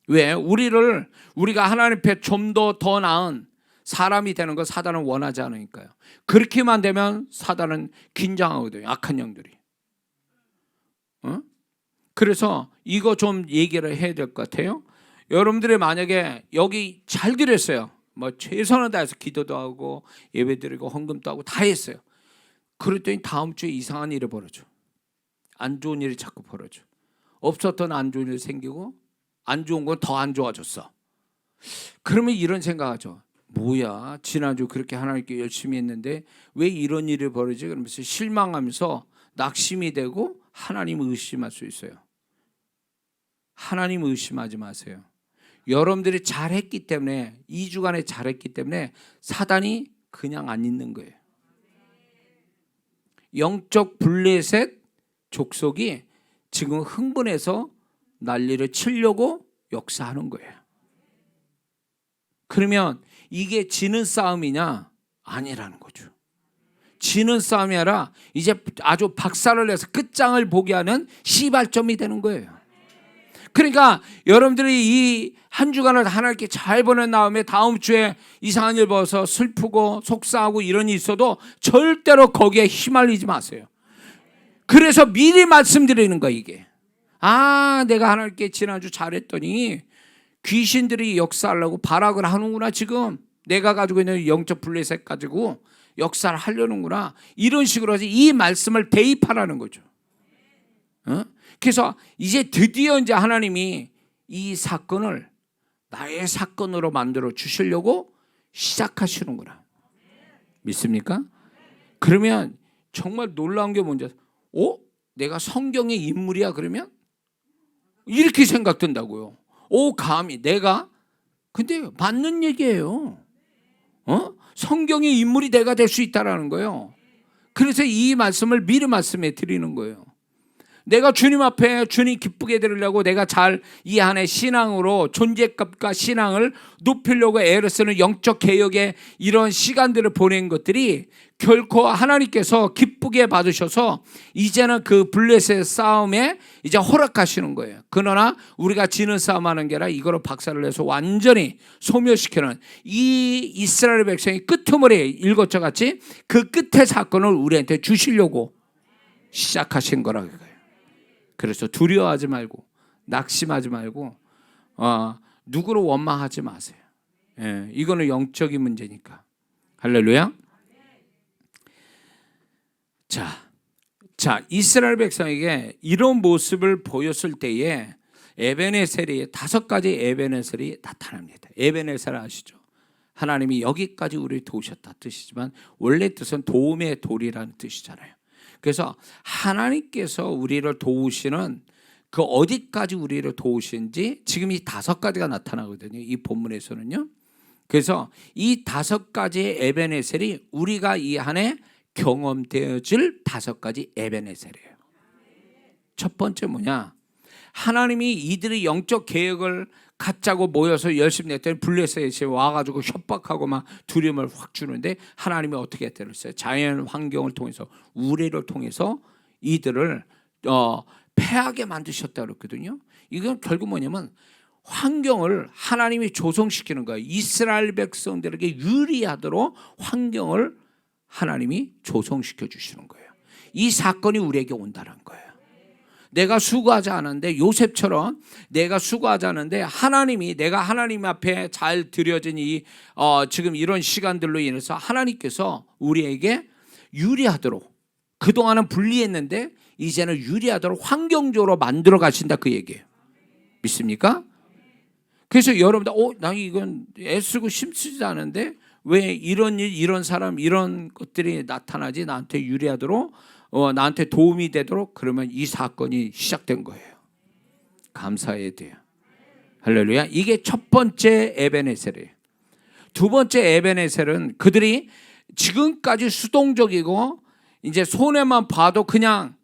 왜? 우리가 하나님 앞에 좀 더 나은 사람이 되는 거 사단은 원하지 않으니까요. 그렇게만 되면 사단은 긴장하거든요. 악한 영들이. 그래서 이거 좀 얘기를 해야 될 것 같아요. 여러분들이 만약에 여기 잘 드렸어요. 뭐 최선을 다해서 기도도 하고 예배드리고 헌금도 하고 다 했어요. 그랬더니 다음 주에 이상한 일이 벌어져. 안 좋은 일이 자꾸 벌어져. 없었던 안 좋은 일이 생기고 안 좋은 건 더 안 좋아졌어. 그러면 이런 생각하죠. 뭐야, 지난주 그렇게 하나님께 열심히 했는데 왜 이런 일이 벌어지지? 그러면서 실망하면서 낙심이 되고 하나님을 의심할 수 있어요. 하나님을 의심하지 마세요. 여러분들이 잘했기 때문에, 2주간에 잘했기 때문에 사단이 그냥 안 있는 거예요. 영적 블레셋 족속이 지금 흥분해서 난리를 치려고 역사하는 거예요. 그러면 이게 지는 싸움이냐? 아니라는 거죠. 지는 싸움이 아니라 이제 아주 박살을 내서 끝장을 보게 하는 시발점이 되는 거예요. 그러니까 여러분들이 이 한 주간을 하나님께 잘 보낸 다음에 다음 주에 이상한 일 벌어서 슬프고 속상하고 이런 일이 있어도 절대로 거기에 휘말리지 마세요. 그래서 미리 말씀드리는 거예요. 이게 내가 하나님께 지난주 잘했더니 귀신들이 역사하려고 발악을 하는구나. 지금 내가 가지고 있는 영적 블레셋 가지고 역사를 하려는구나. 이런 식으로 해서 이 말씀을 대입하라는 거죠. 그래서 이제 드디어 이제 하나님이 이 사건을 나의 사건으로 만들어 주시려고 시작하시는구나. 믿습니까? 그러면 정말 놀라운 게 뭔지, 내가 성경의 인물이야 그러면? 이렇게 생각된다고요. 감히 내가? 근데 맞는 얘기예요. 성경의 인물이 내가 될 수 있다라는 거예요. 그래서 이 말씀을 미리 말씀해 드리는 거예요. 내가 주님 앞에 주님 기쁘게 드리려고 내가 잘 이 안에 신앙으로 존재값과 신앙을 높이려고 애를 쓰는 영적 개혁의 이런 시간들을 보낸 것들이 결코 하나님께서 기쁘게 받으셔서 이제는 그 블레셋 싸움에 이제 허락하시는 거예요. 그러나 우리가 지는 싸움하는 게 아니라 이거로 박살을 내서 완전히 소멸시키는 이 이스라엘 백성이 끄트머리에 일것과 같이 그 끝의 사건을 우리한테 주시려고 시작하신 거라고. 그래서 두려워하지 말고 낙심하지 말고 누구를 원망하지 마세요. 이거는 영적인 문제니까. 할렐루야. 자, 이스라엘 백성에게 이런 모습을 보였을 때에 에벤에셀이 5가지 에벤에셀이 나타납니다. 에벤에셀 아시죠? 하나님이 여기까지 우리를 도우셨다 뜻이지만 원래 뜻은 도움의 돌이라는 뜻이잖아요. 그래서 하나님께서 우리를 도우시는 그 어디까지 우리를 도우시는지 지금 이 5가지가 나타나거든요. 이 본문에서는요. 그래서 이 5가지의 에벤에셀이 우리가 이 안에 경험되어질 5가지 에벤에셀이에요. 첫 번째 뭐냐? 하나님이 이들의 영적 계획을 갖자고 모여서 열심히 냈더니 블레셋이 와가지고 협박하고 막 두려움을 확 주는데 하나님이 어떻게 했더랬어요? 자연 환경을 통해서 우레를 통해서 이들을 패하게 만드셨다 그랬거든요. 이건 결국 뭐냐면 환경을 하나님이 조성시키는 거예요. 이스라엘 백성들에게 유리하도록 환경을 하나님이 조성시켜 주시는 거예요. 이 사건이 우리에게 온다는 거예요. 내가 수고하지 않았는데 요셉처럼 내가 수고하지 않았는데 하나님이 내가 하나님 앞에 잘 드려진 지금 이런 시간들로 인해서 하나님께서 우리에게 유리하도록 그동안은 불리했는데 이제는 유리하도록 환경적으로 만들어 가신다 그 얘기예요. 믿습니까? 그래서 여러분들 나 이건 애쓰고 힘쓰지 않은데 왜 이런 일 이런 사람 이런 것들이 나타나지 나한테 유리하도록 나한테 도움이 되도록 그러면 이 사건이 시작된 거예요. 감사해야 돼요. 할렐루야. 이게 첫 번째 에베네셀이에요. 두 번째 에베네셀은 그들이 지금까지 수동적이고 이제 손해만 봐도 그냥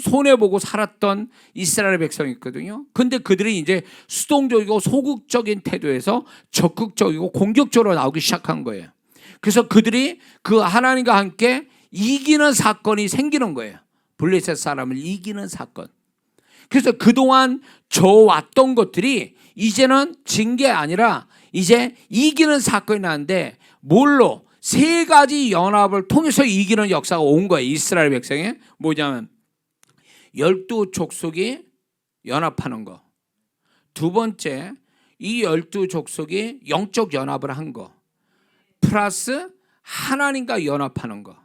손해보고 살았던 이스라엘 백성이 있거든요. 근데 그들이 이제 수동적이고 소극적인 태도에서 적극적이고 공격적으로 나오기 시작한 거예요. 그래서 그들이 그 하나님과 함께 이기는 사건이 생기는 거예요. 블레셋 사람을 이기는 사건. 그래서 그동안 져왔던 것들이 이제는 진 게 아니라 이제 이기는 사건이 나는데 뭘로? 세 가지 연합을 통해서 이기는 역사가 온 거예요. 이스라엘 백성이 뭐냐면 12족속이 연합하는 거. 두 번째, 이 12족속이 영적 연합을 한 거. 플러스 하나님과 연합하는 거.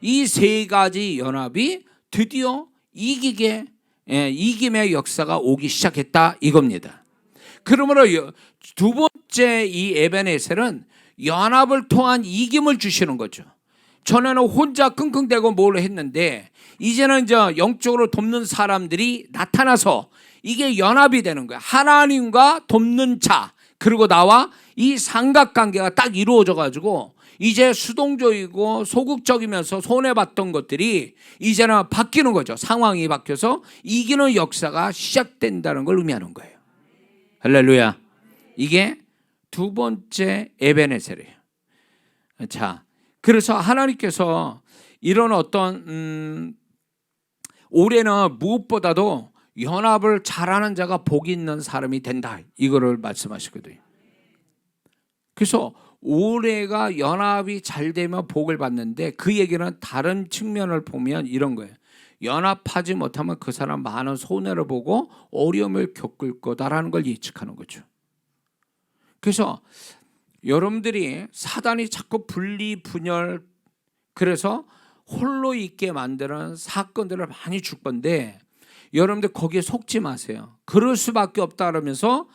이 세 가지 연합이 드디어 이김의 역사가 오기 시작했다 이겁니다. 그러므로 두 번째 이 에베네셀은 연합을 통한 이김을 주시는 거죠. 전에는 혼자 끙끙대고 뭘 했는데 이제는 이제 영적으로 돕는 사람들이 나타나서 이게 연합이 되는 거야. 하나님과 돕는 자 그리고 나와 이 삼각관계가 딱 이루어져 가지고 이제 수동적이고 소극적이면서 손해봤던 것들이 이제는 바뀌는 거죠. 상황이 바뀌어서 이기는 역사가 시작된다는 걸 의미하는 거예요. 할렐루야. 이게 두 번째 에베네셀이에요. 자, 그래서 하나님께서 이런 어떤 올해는 무엇보다도 연합을 잘하는 자가 복이 있는 사람이 된다 이거를 말씀하시거든요. 그래서 올해가 연합이 잘 되면 복을 받는데 그 얘기는 다른 측면을 보면 이런 거예요. 연합하지 못하면 그 사람 많은 손해를 보고 어려움을 겪을 거다라는 걸 예측하는 거죠. 그래서 여러분들이 사단이 자꾸 분리 분열 그래서 홀로 있게 만드는 사건들을 많이 줄 건데 여러분들 거기에 속지 마세요. 그럴 수밖에 없다 그러면서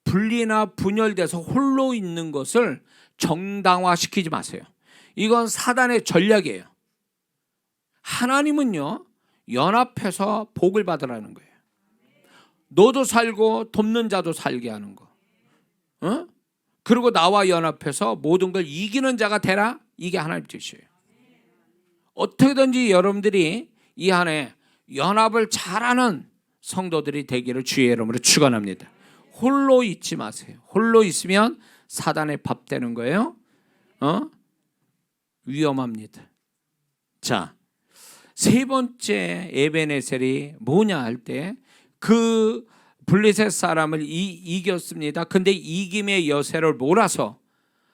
분리나 분열돼서 홀로 있는 것을 정당화시키지 마세요. 이건 사단의 전략이에요. 하나님은요 연합해서 복을 받으라는 거예요. 너도 살고 돕는 자도 살게 하는 거. 그리고 나와 연합해서 모든 걸 이기는 자가 되라. 이게 하나님 뜻이에요. 어떻게든지 여러분들이 이 한 해 연합을 잘하는 성도들이 되기를 주의 이름으로 축원합니다. 홀로 있지 마세요. 홀로 있으면 사단의 밥 되는 거예요. 위험합니다. 자, 세 번째 에베네셀이 뭐냐 할 때 그 블레셋 사람을 이겼습니다. 근데 이김의 여세를 몰아서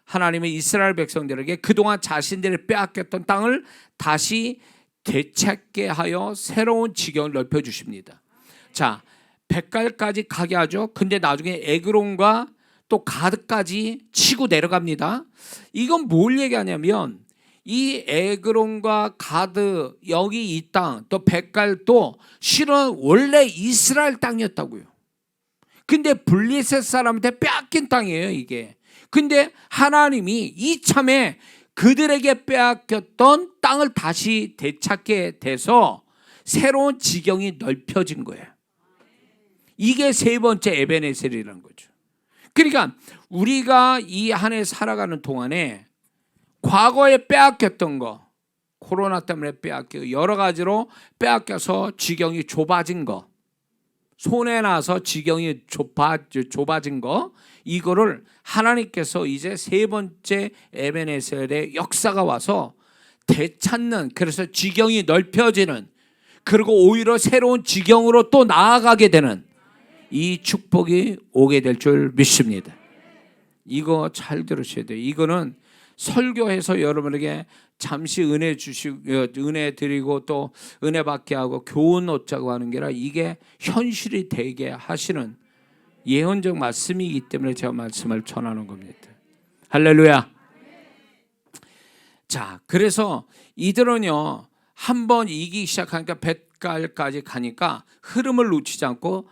하나님의 이스라엘 백성들에게 그동안 자신들이 빼앗겼던 땅을 다시 되찾게 하여 새로운 지경을 넓혀주십니다. 자, 백갈까지 가게 하죠. 근데 나중에 에그론과 또 가드까지 치고 내려갑니다. 이건 뭘 얘기하냐면 이 에그론과 가드 여기 이 땅 또 백갈도 실은 원래 이스라엘 땅이었다고요. 근데 블레셋 사람한테 빼앗긴 땅이에요 이게. 근데 하나님이 이참에 그들에게 빼앗겼던 땅을 다시 되찾게 돼서 새로운 지경이 넓혀진 거예요. 이게 세 번째 에베네셀이라는 거죠. 그러니까 우리가 이 한 해 살아가는 동안에 과거에 빼앗겼던 거, 코로나 때문에 빼앗기고 여러 가지로 빼앗겨서 지경이 좁아진 거, 손에 나서 지경이 좁아진 거, 이거를 하나님께서 이제 세 번째 에베네셀의 역사가 와서 되찾는, 그래서 지경이 넓혀지는, 그리고 오히려 새로운 지경으로 또 나아가게 되는 이 축복이 오게 될 줄 믿습니다. 이거 잘 들으셔야 돼요. 이거는 설교해서 여러분에게 잠시 은혜 드리고 또 은혜 받게 하고 교훈 얻자고 하는 게 아니라 이게 현실이 되게 하시는 예언적 말씀이기 때문에 제가 말씀을 전하는 겁니다. 할렐루야. 자, 그래서 이들은요, 한번 이기 시작하니까 벳갈까지 가니까 흐름을 놓치지 않고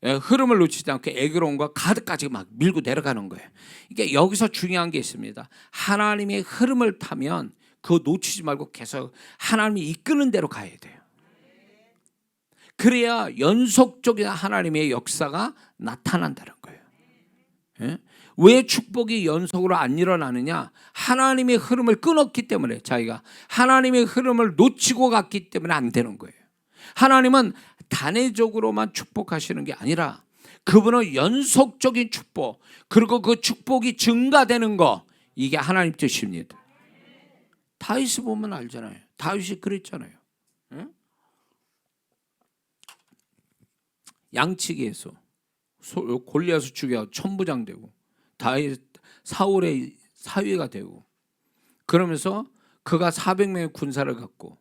에그론과 가드까지 막 밀고 내려가는 거예요. 이게 여기서 중요한 게 있습니다. 하나님의 흐름을 타면 그거 놓치지 말고 계속 하나님이 이끄는 대로 가야 돼요. 그래야 연속적인 하나님의 역사가 나타난다는 거예요. 예? 왜 축복이 연속으로 안 일어나느냐? 하나님의 흐름을 끊었기 때문에, 자기가 하나님의 흐름을 놓치고 갔기 때문에 안 되는 거예요. 하나님은 단회적으로만 축복하시는 게 아니라 그분은 연속적인 축복, 그리고 그 축복이 증가되는 거, 이게 하나님 뜻입니다. 다윗을 보면 알잖아요. 다윗이 그랬잖아요. 응? 양치기에서 골리앗을 죽여 천부장 되고, 다윗 사울의 사위가 되고, 그러면서 그가 400명의 군사를 갖고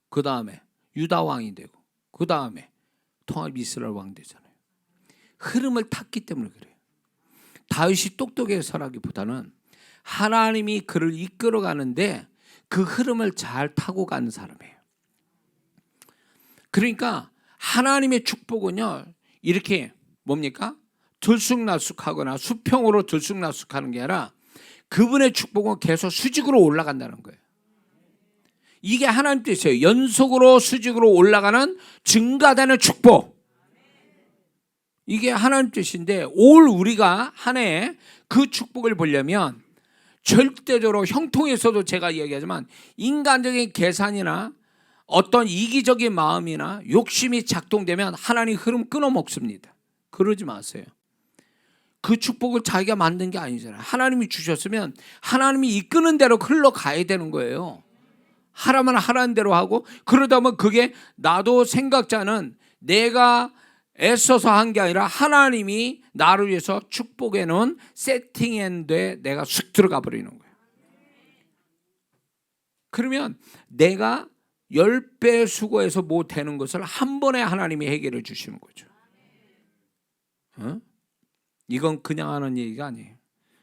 그 다음에 유다 왕이 되고 그 다음에 통합 이스라엘 왕 되잖아요. 흐름을 탔기 때문에 그래요. 다윗이 똑똑해서라기보다는 하나님이 그를 이끌어가는데 그 흐름을 잘 타고 가는 사람이에요. 그러니까 하나님의 축복은요, 이렇게 뭡니까? 들쑥날쑥하거나 수평으로 들쑥날쑥하는 게 아니라 그분의 축복은 계속 수직으로 올라간다는 거예요. 이게 하나님 뜻이에요. 연속으로 수직으로 올라가는 증가되는 축복. 이게 하나님 뜻인데, 올 우리가 한 해에 그 축복을 보려면 절대적으로, 형통에서도 제가 이야기하지만 인간적인 계산이나 어떤 이기적인 마음이나 욕심이 작동되면 하나님 흐름 끊어먹습니다. 그러지 마세요. 그 축복을 자기가 만든 게 아니잖아요. 하나님이 주셨으면 하나님이 이끄는 대로 흘러가야 되는 거예요. 하라면 하라는 대로 하고, 그러다 보면 그게 나도 생각자는 내가 애써서 한 게 아니라 하나님이 나를 위해서 축복해 놓은 세팅엔드에 내가 쑥 들어가 버리는 거예요. 그러면 내가 10배 수고해서 못 되는 것을 한 번에 하나님이 해결해 주시는 거죠. 이건 그냥 하는 얘기가 아니에요.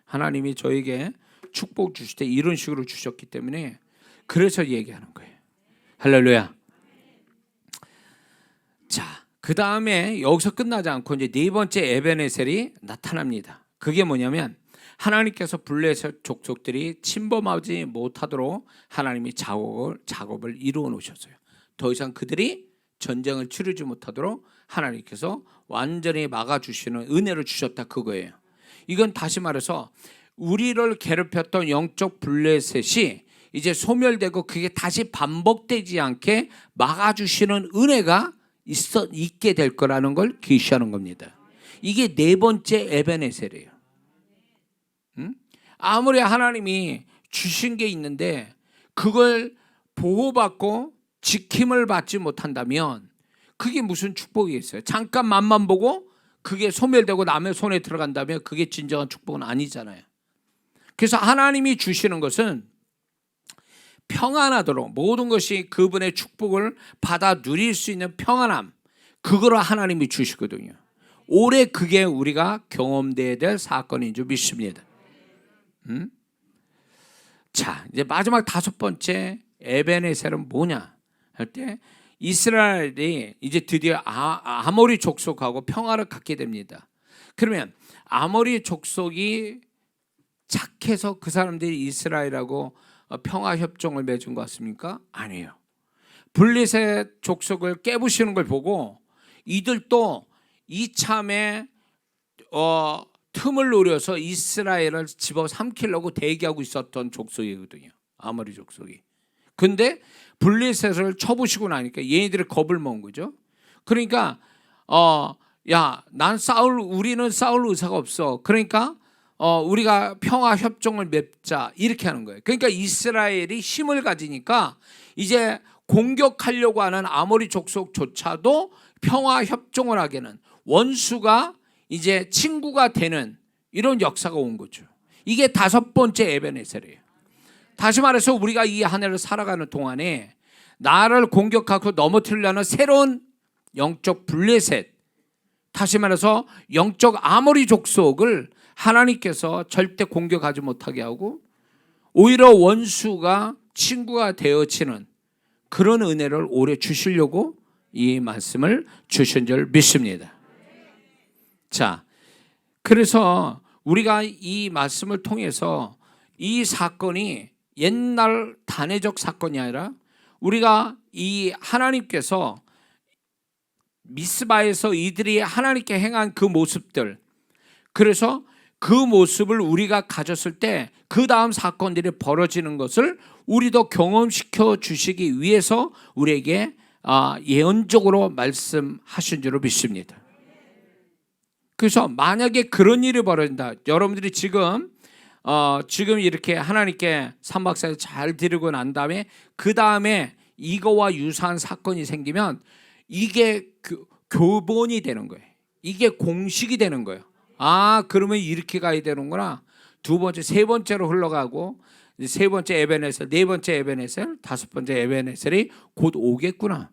하나님이 저에게 축복 주실 때 이런 식으로 주셨기 때문에 그래서 얘기하는 거예요. 할렐루야. 자, 그 다음에 여기서 끝나지 않고 이제 네 번째 에베네셀이 나타납니다. 그게 뭐냐면 하나님께서 블레셋 족속들이 침범하지 못하도록 하나님이 작업을 이루어 놓으셨어요. 더 이상 그들이 전쟁을 치르지 못하도록 하나님께서 완전히 막아주시는 은혜를 주셨다, 그거예요. 이건 다시 말해서 우리를 괴롭혔던 영적 블레셋이 이제 소멸되고 그게 다시 반복되지 않게 막아주시는 은혜가 있게 될 거라는 걸 계시하는 겁니다. 이게 네 번째 에베네셀이에요. 아무리 하나님이 주신 게 있는데 그걸 보호받고 지킴을 받지 못한다면 그게 무슨 축복이겠어요? 잠깐 맛만 보고 그게 소멸되고 남의 손에 들어간다면 그게 진정한 축복은 아니잖아요. 그래서 하나님이 주시는 것은 평안하도록, 모든 것이 그분의 축복을 받아 누릴 수 있는 평안함, 그거를 하나님이 주시거든요. 올해 그게 우리가 경험돼야 될 사건인 줄 믿습니다. 자, 이제 마지막 다섯 번째 에베네셀은 뭐냐 할 때, 이스라엘이 이제 드디어 아모리 족속하고 평화를 갖게 됩니다. 그러면 아모리 족속이 착해서 그 사람들이 이스라엘하고 평화 협정을 맺은 것 같습니까? 아니에요. 블레셋 족속을 깨부시는 걸 보고 이들도 이참에 틈을 노려서 이스라엘을 집어삼키려고 대기하고 있었던 족속이거든요. 아모리 족속이. 근데 블레셋을 쳐부시고 나니까 얘네들이 겁을 먹은 거죠. 그러니까 우리는 싸울 의사가 없어. 그러니까 우리가 평화 협정을 맺자 이렇게 하는 거예요. 그러니까 이스라엘이 힘을 가지니까 이제 공격하려고 하는 아모리 족속조차도 평화 협정을 하게는 원수가 이제 친구가 되는 이런 역사가 온 거죠. 이게 5번째 에벤에셀이에요. 다시 말해서 우리가 이 한 해를 살아가는 동안에 나를 공격하고 넘어뜨리려는 새로운 영적 블레셋, 다시 말해서 영적 아모리 족속을 하나님께서 절대 공격하지 못하게 하고 오히려 원수가 친구가 되어지는 그런 은혜를 오래 주시려고 이 말씀을 주신 줄 믿습니다. 자, 그래서 우리가 이 말씀을 통해서 이 사건이 옛날 단회적 사건이 아니라 우리가 이 하나님께서 미스바에서 이들이 하나님께 행한 그 모습들, 그래서 그 모습을 우리가 가졌을 때 그 다음 사건들이 벌어지는 것을 우리도 경험시켜 주시기 위해서 우리에게 예언적으로 말씀하신 줄로 믿습니다. 그래서 만약에 그런 일이 벌어진다, 여러분들이 지금 이렇게 하나님께 삼박사를 잘 드리고 난 다음에 그 다음에 이거와 유사한 사건이 생기면 이게 교본이 되는 거예요. 이게 공식이 되는 거예요. 그러면 이렇게 가야 되는구나. 2번째, 3번째로 흘러가고 3번째 에벤에셀, 4번째 에벤에셀, 5번째 에벤에셀이 곧 오겠구나.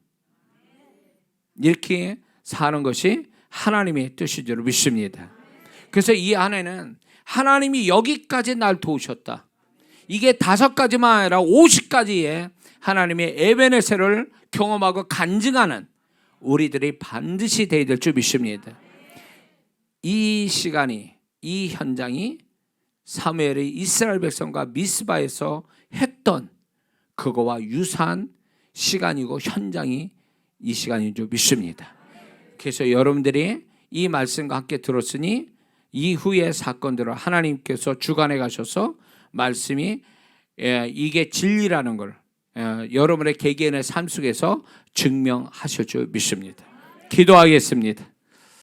이렇게 사는 것이 하나님의 뜻인 줄 믿습니다. 그래서 이 안에는 하나님이 여기까지 날 도우셨다. 이게 5가지만 아니라 50가지의 하나님의 에벤에셀을 경험하고 간증하는 우리들이 반드시 되어야 될 줄 믿습니다. 이 시간이, 이 현장이 사무엘이 이스라엘 백성과 미스바에서 했던 그거와 유사한 시간이고 현장이 이 시간인 줄 믿습니다. 그래서 여러분들이 이 말씀과 함께 들었으니 이후의 사건들을 하나님께서 주관해 가셔서 말씀이 이게 진리라는 걸 여러분의 개개인의 삶 속에서 증명하실 줄 믿습니다. 기도하겠습니다.